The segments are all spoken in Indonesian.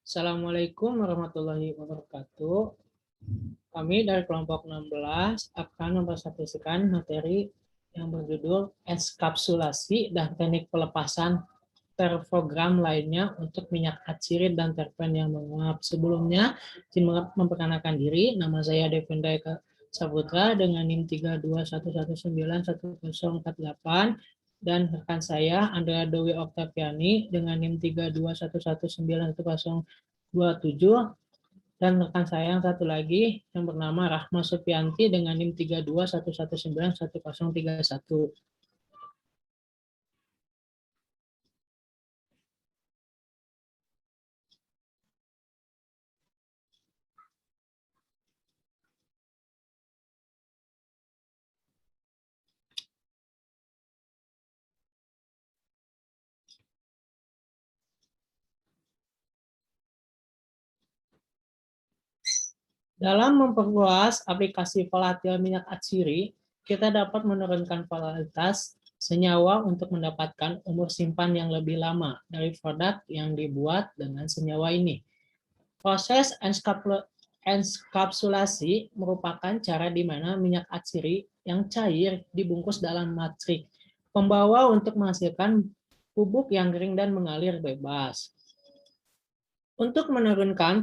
Assalamualaikum warahmatullahi wabarakatuh. Kami dari kelompok 16 akan mempresentasikan materi yang berjudul eskapsulasi dan teknik pelepasan terprogram lainnya untuk minyak atsirin dan terpen yang menguap. Sebelumnya, izin memperkenalkan diri. Nama saya Devendra Saputra dengan NIM 3211191048 dan rekan saya Andrea Dewi Oktaviani dengan NIM 3211191027 dan rekan saya yang satu lagi yang bernama Rahma Supianti dengan NIM 3211191031. Dalam memperluas aplikasi volatil minyak atsiri, kita dapat menurunkan volatilitas senyawa untuk mendapatkan umur simpan yang lebih lama dari produk yang dibuat dengan senyawa ini. Proses enskapsulasi merupakan cara di mana minyak atsiri yang cair dibungkus dalam matrik pembawa untuk menghasilkan bubuk yang kering dan mengalir bebas. Untuk menurunkan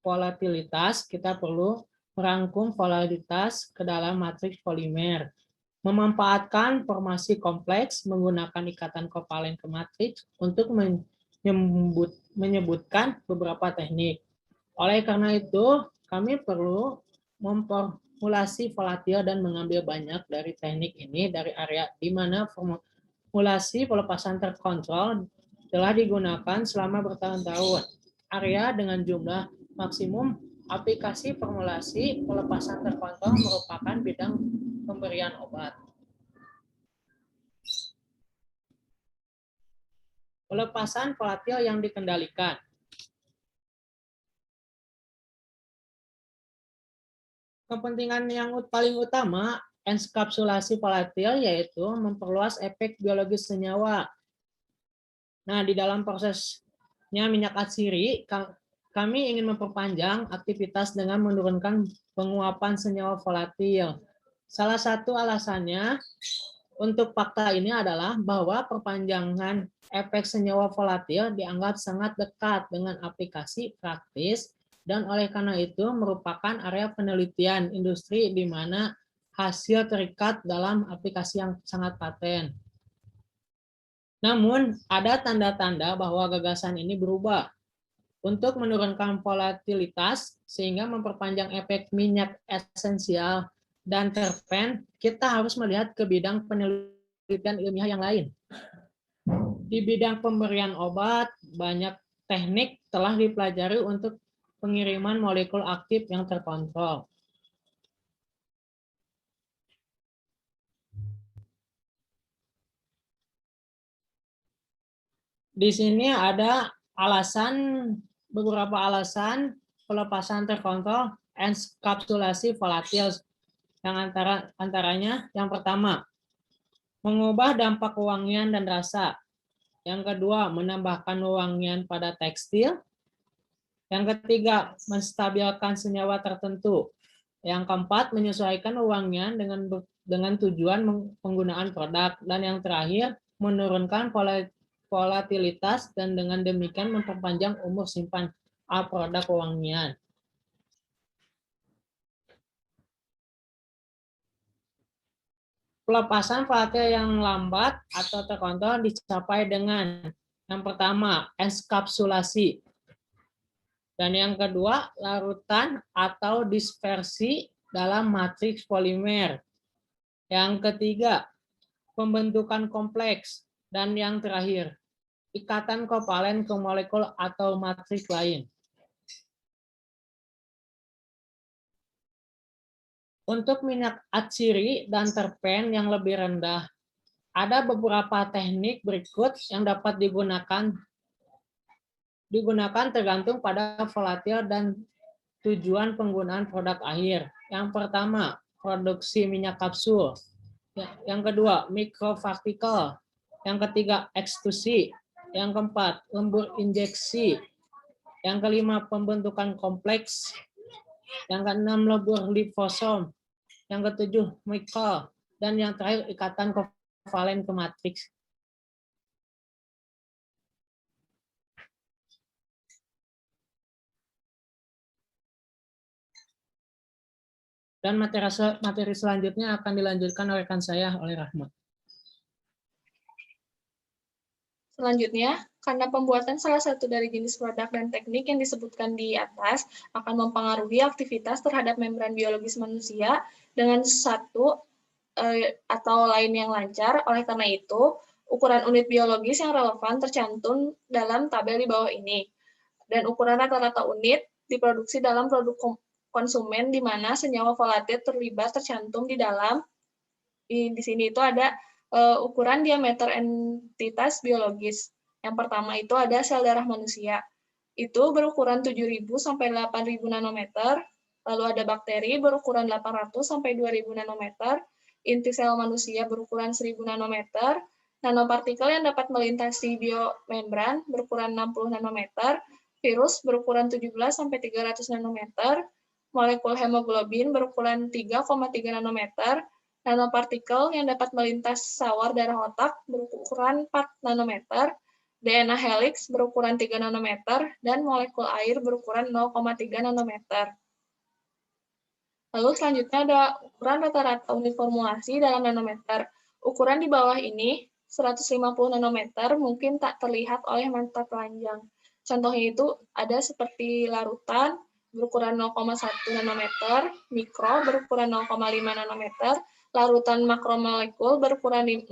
volatilitas, kita perlu merangkum volatilitas ke dalam matriks polimer, memanfaatkan formasi kompleks menggunakan ikatan kovalen ke matriks untuk menyebutkan beberapa teknik. Oleh karena itu, kami perlu memformulasi volatil dan mengambil banyak dari teknik ini dari area di mana formulasi pelepasan terkontrol telah digunakan selama bertahun-tahun. Area dengan jumlah maksimum aplikasi formulasi pelepasan terkontrol merupakan bidang pemberian obat. Pelepasan volatil yang dikendalikan. Kepentingan yang paling utama enskapsulasi volatil yaitu memperluas efek biologis senyawa. Nah, di dalam prosesnya minyak atsiri, kami ingin memperpanjang aktivitas dengan menurunkan penguapan senyawa volatil. Salah satu alasannya untuk fakta ini adalah bahwa perpanjangan efek senyawa volatil dianggap sangat dekat dengan aplikasi praktis dan oleh karena itu merupakan area penelitian industri di mana hasil terikat dalam aplikasi yang sangat paten. Namun, ada tanda-tanda bahwa gagasan ini berubah. Untuk menurunkan volatilitas sehingga memperpanjang efek minyak esensial dan terpen, kita harus melihat ke bidang penelitian ilmiah yang lain. Di bidang pemberian obat, banyak teknik telah dipelajari untuk pengiriman molekul aktif yang terkontrol. Di sini ada beberapa alasan pelepasan terkontrol enskapsulasi volatil yang antaranya yang pertama, mengubah dampak kewangian dan rasa. Yang kedua, menambahkan wewangian pada tekstil. Yang ketiga, menstabilkan senyawa tertentu. Yang keempat, menyesuaikan wewangian dengan tujuan penggunaan produk. Dan yang terakhir, menurunkan volatilitas dan dengan demikian memperpanjang umur simpan produk wewangian. Pelepasan volatil yang lambat atau terkontrol dicapai dengan yang pertama, enskapsulasi. Dan yang kedua, larutan atau dispersi dalam matriks polimer. Yang ketiga, pembentukan kompleks. Dan yang terakhir, ikatan kovalen ke molekul atau matriks lain. Untuk minyak atsiri dan terpen yang lebih rendah, ada beberapa teknik berikut yang dapat digunakan tergantung pada volatil dan tujuan penggunaan produk akhir. Yang pertama, produksi minyak kapsul. Yang kedua, mikropartikel. Yang ketiga, ekstrusi. Yang keempat, lembur injeksi. Yang kelima, pembentukan kompleks. Yang keenam, lebur liposom. Yang ketujuh, mikro. Dan yang terakhir, ikatan kovalen ke matriks. Dan materi selanjutnya akan dilanjutkan oleh rekan saya, oleh Rahmat. Selanjutnya, karena pembuatan salah satu dari jenis produk dan teknik yang disebutkan di atas akan mempengaruhi aktivitas terhadap membran biologis manusia dengan satu atau lain yang lancar. Oleh karena itu, ukuran unit biologis yang relevan tercantum dalam tabel di bawah ini. Dan ukuran rata-rata unit diproduksi dalam produk konsumen di mana senyawa volatil terlibat tercantum di dalam. Di sini itu ada ukuran diameter entitas biologis. Yang pertama itu ada sel darah manusia. Itu berukuran 7.000 sampai 8.000 nanometer. Lalu ada bakteri berukuran 800 sampai 2.000 nanometer. Inti sel manusia berukuran 1.000 nanometer. Nanopartikel yang dapat melintasi biomembran berukuran 60 nanometer. Virus berukuran 17 sampai 300 nanometer. Molekul hemoglobin berukuran 3,3 nanometer. Nanopartikel yang dapat melintas sawar darah otak berukuran 4 nanometer, DNA helix berukuran 3 nanometer, dan molekul air berukuran 0,3 nanometer. Lalu selanjutnya ada ukuran rata-rata unit formulasi dalam nanometer. Ukuran di bawah ini 150 nanometer mungkin tak terlihat oleh mata telanjang. Contohnya itu ada seperti larutan berukuran 0,1 nanometer, mikro berukuran 0,5 nanometer, larutan makromolekul berukuran 0,5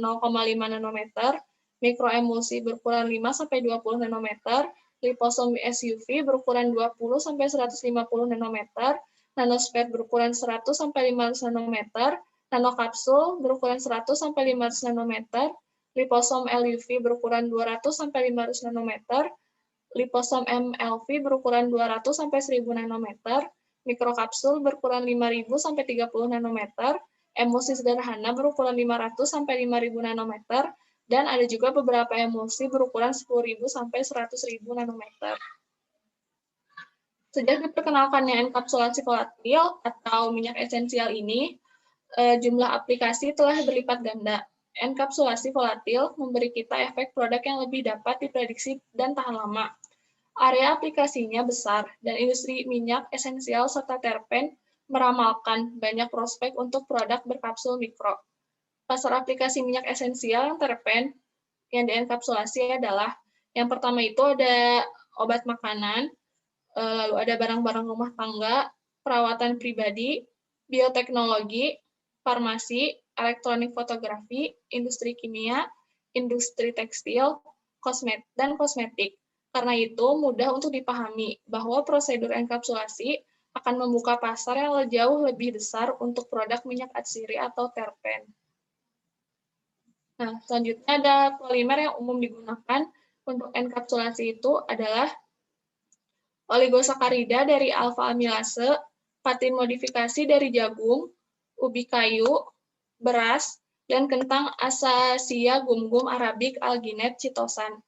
nanometer, mikroemulsi berukuran 5-20 nanometer, liposom SUV berukuran 20-150 nanometer, nanosfer berukuran 100-500 nanometer, nanokapsul berukuran 100-500 nanometer, liposom LUV berukuran 200-500 nanometer, liposom MLV berukuran 200-1000 nanometer, mikrokapsul berukuran 5000-30 nanometer, emulsi sederhana berukuran 500-5000 nanometer, dan ada juga beberapa emulsi berukuran 10.000-100.000 nanometer. Sejak diperkenalkannya enkapsulasi volatil atau minyak esensial ini, jumlah aplikasi telah berlipat ganda. Enkapsulasi volatil memberi kita efek produk yang lebih dapat diprediksi dan tahan lama. Area aplikasinya besar, dan industri minyak esensial serta terpen meramalkan banyak prospek untuk produk berkapsul mikro. Pasar aplikasi minyak esensial yang terpen yang dienkapsulasi adalah, yang pertama itu ada obat makanan, lalu ada barang-barang rumah tangga, perawatan pribadi, bioteknologi, farmasi, elektronik fotografi, industri kimia, industri tekstil, dan kosmetik. Karena itu, mudah untuk dipahami bahwa prosedur enkapsulasi akan membuka pasar yang jauh lebih besar untuk produk minyak atsiri atau terpen. Nah, selanjutnya ada polimer yang umum digunakan untuk enkapsulasi itu adalah oligosakarida dari alfa amilase, patin modifikasi dari jagung, ubi kayu, beras, dan kentang asacia gum-gum arabik alginate citosan.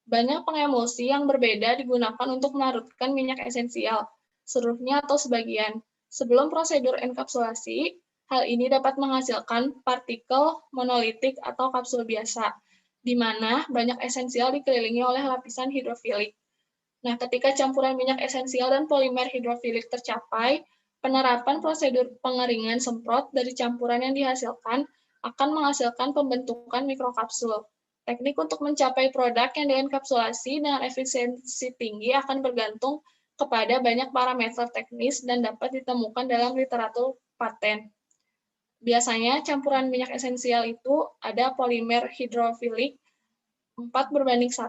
Banyak pengemulsi yang berbeda digunakan untuk melarutkan minyak esensial, seluruhnya atau sebagian. Sebelum prosedur enkapsulasi, hal ini dapat menghasilkan partikel monolitik atau kapsul biasa, di mana banyak esensial dikelilingi oleh lapisan hidrofilik. Nah, ketika campuran minyak esensial dan polimer hidrofilik tercapai, penerapan prosedur pengeringan semprot dari campuran yang dihasilkan akan menghasilkan pembentukan mikrokapsul. Teknik untuk mencapai produk yang dienkapsulasi dengan efisiensi tinggi akan bergantung kepada banyak parameter teknis dan dapat ditemukan dalam literatur paten. Biasanya campuran minyak esensial itu ada polimer hidrofilik 4:1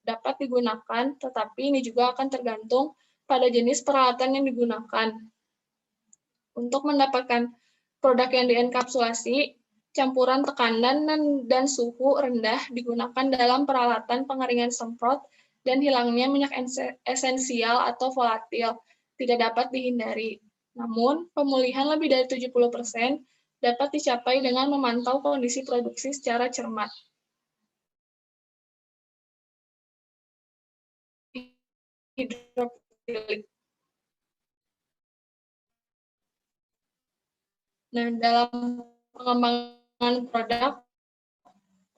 dapat digunakan, tetapi ini juga akan tergantung pada jenis peralatan yang digunakan. Untuk mendapatkan produk yang dienkapsulasi, campuran tekanan dan suhu rendah digunakan dalam peralatan pengeringan semprot dan hilangnya minyak esensial atau volatil tidak dapat dihindari. Namun, pemulihan lebih dari 70% dapat dicapai dengan memantau kondisi produksi secara cermat. hidrofilik. Nah, dalam pengembangan produk,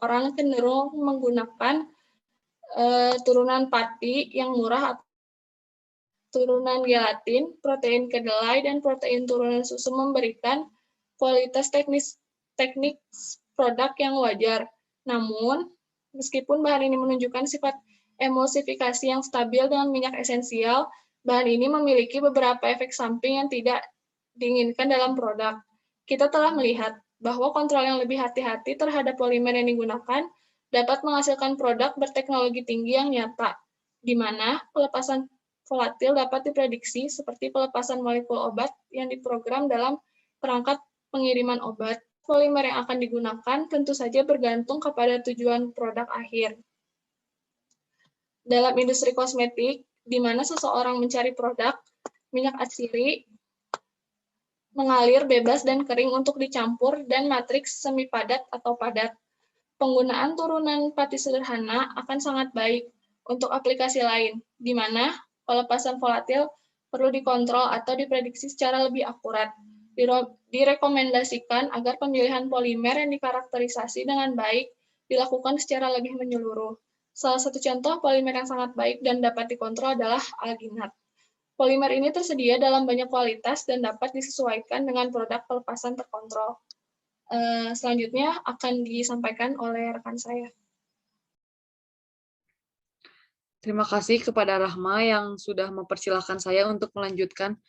orang cenderung menggunakan turunan pati yang murah, turunan gelatin, protein kedelai, dan protein turunan susu memberikan kualitas teknik produk yang wajar. Namun, meskipun bahan ini menunjukkan sifat emulsifikasi yang stabil dengan minyak esensial, bahan ini memiliki beberapa efek samping yang tidak diinginkan dalam produk. Kita telah melihat bahwa kontrol yang lebih hati-hati terhadap polimer yang digunakan dapat menghasilkan produk berteknologi tinggi yang nyata, di mana pelepasan volatil dapat diprediksi seperti pelepasan molekul obat yang diprogram dalam perangkat pengiriman obat. Polimer yang akan digunakan tentu saja bergantung kepada tujuan produk akhir. Dalam industri kosmetik, di mana seseorang mencari produk, minyak atsiri mengalir bebas dan kering untuk dicampur dan matriks semi padat atau padat. Penggunaan turunan pati sederhana akan sangat baik untuk aplikasi lain, di mana pelepasan volatil perlu dikontrol atau diprediksi secara lebih akurat. Direkomendasikan agar pemilihan polimer yang dikarakterisasi dengan baik dilakukan secara lebih menyeluruh. Salah satu contoh polimer yang sangat baik dan dapat dikontrol adalah alginat. Polimer ini tersedia dalam banyak kualitas dan dapat disesuaikan dengan produk pelepasan terkontrol. Selanjutnya akan disampaikan oleh rekan saya. Terima kasih kepada Rahma yang sudah mempersilahkan saya untuk melanjutkan.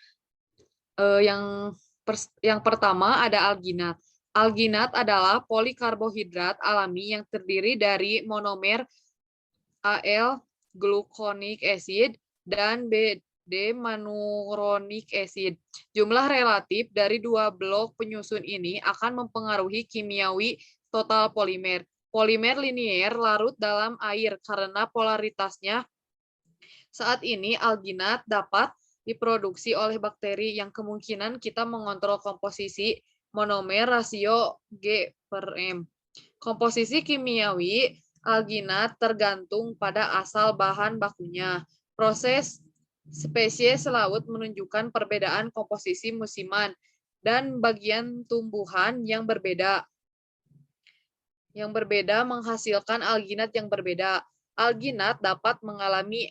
Yang pertama ada alginat. Alginat adalah polikarbohidrat alami yang terdiri dari monomer Al-gluconic acid dan D-manuronic acid. Jumlah relatif dari dua blok penyusun ini akan mempengaruhi kimiawi total polimer. Polimer linier larut dalam air karena polaritasnya. Saat ini alginat dapat diproduksi oleh bakteri yang kemungkinan kita mengontrol komposisi monomer rasio G/M. Komposisi kimiawi alginat tergantung pada asal bahan bakunya. Proses spesies laut menunjukkan perbedaan komposisi musiman dan bagian tumbuhan yang berbeda. Yang berbeda menghasilkan alginat yang berbeda. Alginat dapat mengalami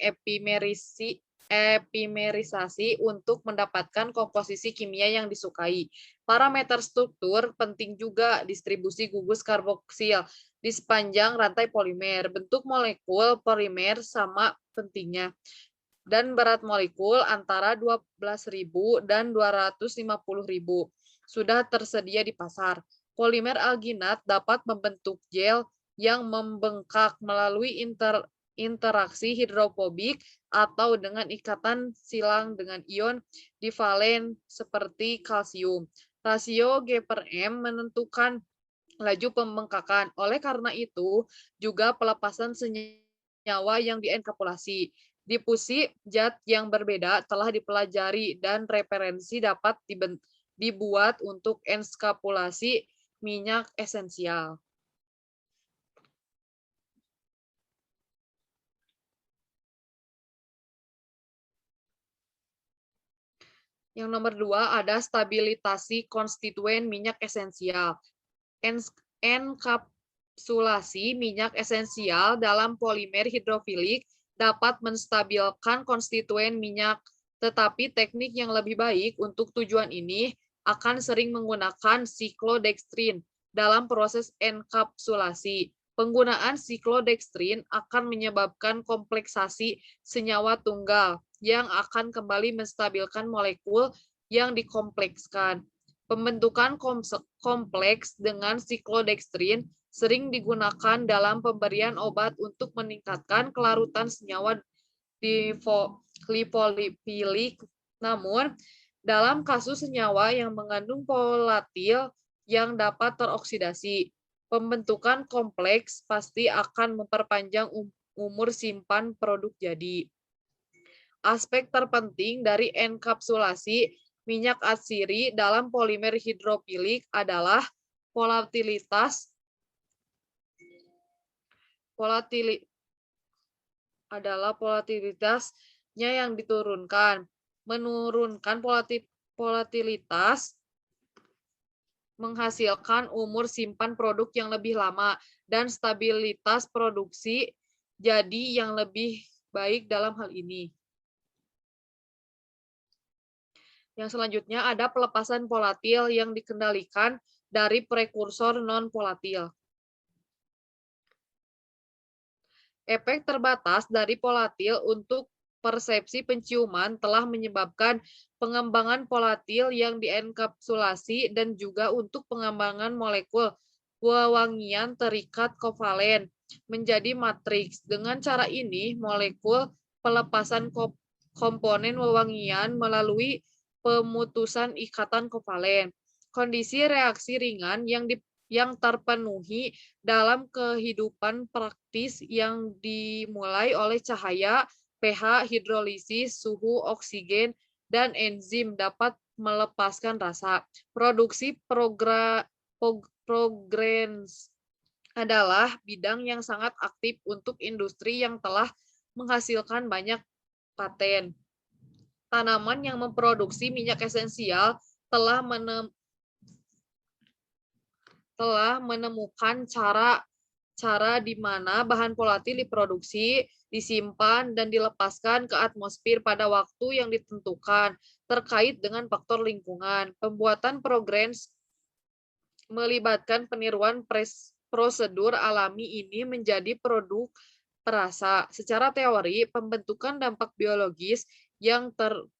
epimerisasi untuk mendapatkan komposisi kimia yang disukai. Parameter struktur penting juga distribusi gugus karboksil di sepanjang rantai polimer. Bentuk molekul polimer sama pentingnya. Dan berat molekul antara 12.000 dan 250.000. Sudah tersedia di pasar. Polimer alginat dapat membentuk gel yang membengkak melalui interaksi hidrofobik atau dengan ikatan silang dengan ion divalen seperti kalsium. Rasio G/M menentukan laju pembengkakan. Oleh karena itu, juga pelepasan senyawa yang dienkapsulasi. Difusi zat yang berbeda telah dipelajari dan referensi dapat dibuat untuk enskapulasi minyak esensial. Yang nomor 2 ada stabilitasi konstituen minyak esensial. Enkapsulasi minyak esensial dalam polimer hidrofilik dapat menstabilkan konstituen minyak, tetapi teknik yang lebih baik untuk tujuan ini akan sering menggunakan siklodextrin dalam proses enkapsulasi. Penggunaan siklodextrin akan menyebabkan kompleksasi senyawa tunggal yang akan kembali menstabilkan molekul yang dikomplekskan. Pembentukan kompleks dengan siklodextrin sering digunakan dalam pemberian obat untuk meningkatkan kelarutan senyawa lipolipilik. Namun, dalam kasus senyawa yang mengandung volatil yang dapat teroksidasi, pembentukan kompleks pasti akan memperpanjang umur simpan produk jadi. Aspek terpenting dari enkapsulasi minyak atsiri dalam polimer hidrofilik adalah volatilitas yang diturunkan, menurunkan volatilitas, menghasilkan umur simpan produk yang lebih lama, dan stabilitas produksi jadi yang lebih baik dalam hal ini. Yang selanjutnya ada pelepasan volatil yang dikendalikan dari prekursor non-volatil. Efek terbatas dari volatil untuk persepsi penciuman telah menyebabkan pengembangan volatil yang dienkapsulasi dan juga untuk pengembangan molekul wewangian terikat kovalen menjadi matriks. Dengan cara ini, molekul pelepasan komponen wewangian melalui pemutusan ikatan kovalen. Kondisi reaksi ringan yang terpenuhi dalam kehidupan praktis yang dimulai oleh cahaya, pH, hidrolisis, suhu, oksigen, dan enzim dapat melepaskan rasa. Produksi progrens adalah bidang yang sangat aktif untuk industri yang telah menghasilkan banyak paten. Tanaman yang memproduksi minyak esensial telah menemukan cara di mana bahan volatil diproduksi, disimpan, dan dilepaskan ke atmosfer pada waktu yang ditentukan terkait dengan faktor lingkungan. Pembuatan progrens melibatkan peniruan prosedur alami ini menjadi produk perasa. Secara teori, pembentukan dampak biologis yang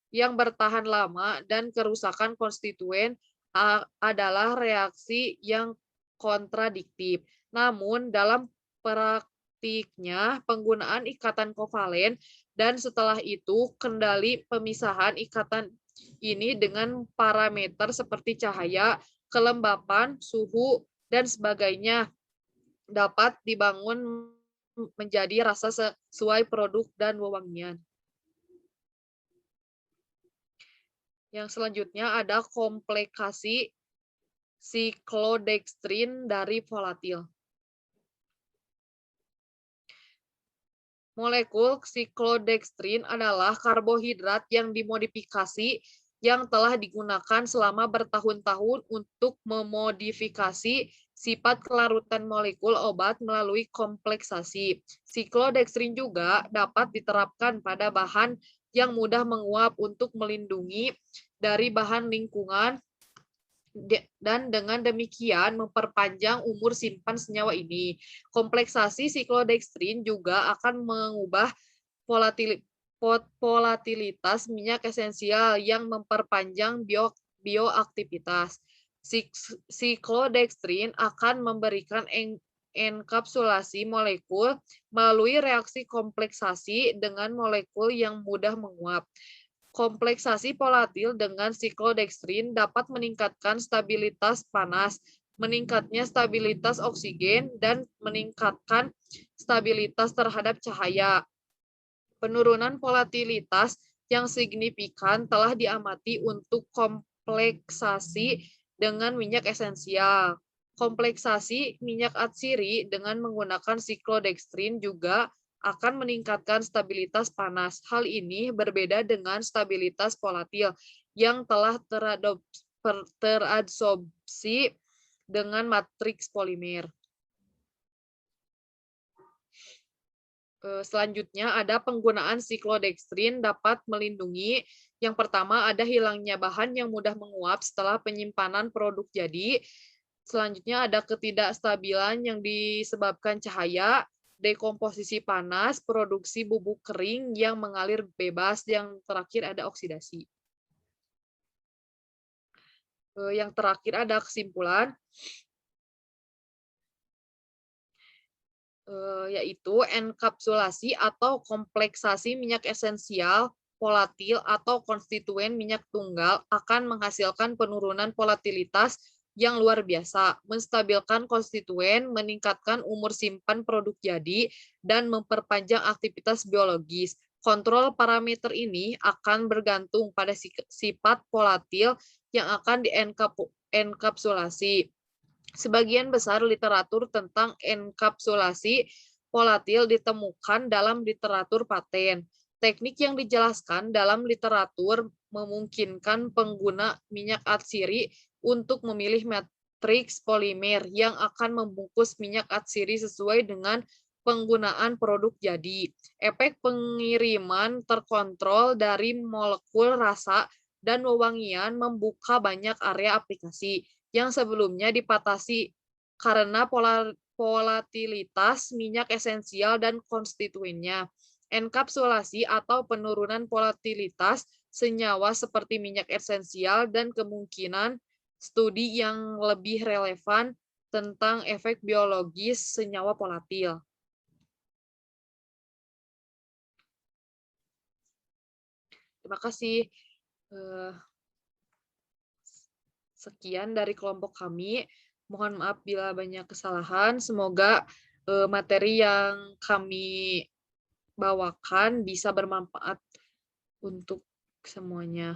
bertahan lama dan kerusakan konstituen adalah reaksi yang kontradiktif. Namun, dalam praktiknya, penggunaan ikatan kovalen dan setelah itu kendali pemisahan ikatan ini dengan parameter seperti cahaya, kelembapan, suhu, dan sebagainya dapat dibangun menjadi rasa sesuai produk dan wewangian. Yang selanjutnya ada komplikasi siklodextrin dari volatil. Molekul siklodextrin adalah karbohidrat yang dimodifikasi yang telah digunakan selama bertahun-tahun untuk memodifikasi sifat kelarutan molekul obat melalui kompleksasi. Siklodextrin juga dapat diterapkan pada bahan yang mudah menguap untuk melindungi dari bahan lingkungan dan dengan demikian memperpanjang umur simpan senyawa ini. Kompleksasi siklodextrin juga akan mengubah volatilitas minyak esensial yang memperpanjang bioaktivitas. Siklodextrin akan memberikan enkapsulasi molekul melalui reaksi kompleksasi dengan molekul yang mudah menguap. Kompleksasi volatil dengan siklodextrin dapat meningkatkan stabilitas panas, meningkatnya stabilitas oksigen, dan meningkatkan stabilitas terhadap cahaya. Penurunan volatilitas yang signifikan telah diamati untuk kompleksasi dengan minyak esensial. Kompleksasi minyak atsiri dengan menggunakan siklodextrin juga akan meningkatkan stabilitas panas. Hal ini berbeda dengan stabilitas volatil yang telah teradsorpsi dengan matriks polimer. Selanjutnya ada penggunaan siklodextrin dapat melindungi. Yang pertama ada hilangnya bahan yang mudah menguap setelah penyimpanan produk jadi. Selanjutnya ada ketidakstabilan yang disebabkan cahaya, dekomposisi panas, produksi bubuk kering yang mengalir bebas, yang terakhir ada oksidasi. Yang terakhir ada kesimpulan, yaitu enkapsulasi atau kompleksasi minyak esensial, volatil, atau konstituen minyak tunggal akan menghasilkan penurunan volatilitas yang luar biasa, menstabilkan konstituen, meningkatkan umur simpan produk jadi, dan memperpanjang aktivitas biologis. Kontrol parameter ini akan bergantung pada sifat volatil yang akan dienkapsulasi. Sebagian besar literatur tentang enkapsulasi volatil ditemukan dalam literatur paten. Teknik yang dijelaskan dalam literatur memungkinkan pengguna minyak atsiri untuk memilih matriks polimer yang akan membungkus minyak atsiri sesuai dengan penggunaan produk jadi. Efek pengiriman terkontrol dari molekul rasa dan wewangian membuka banyak area aplikasi yang sebelumnya dipatasi karena volatilitas minyak esensial dan konstituennya. Enkapsulasi atau penurunan volatilitas senyawa seperti minyak esensial dan kemungkinan studi yang lebih relevan tentang efek biologis senyawa volatil. Terima kasih. Sekian dari kelompok kami. Mohon maaf bila banyak kesalahan. Semoga materi yang kami bawakan bisa bermanfaat untuk semuanya.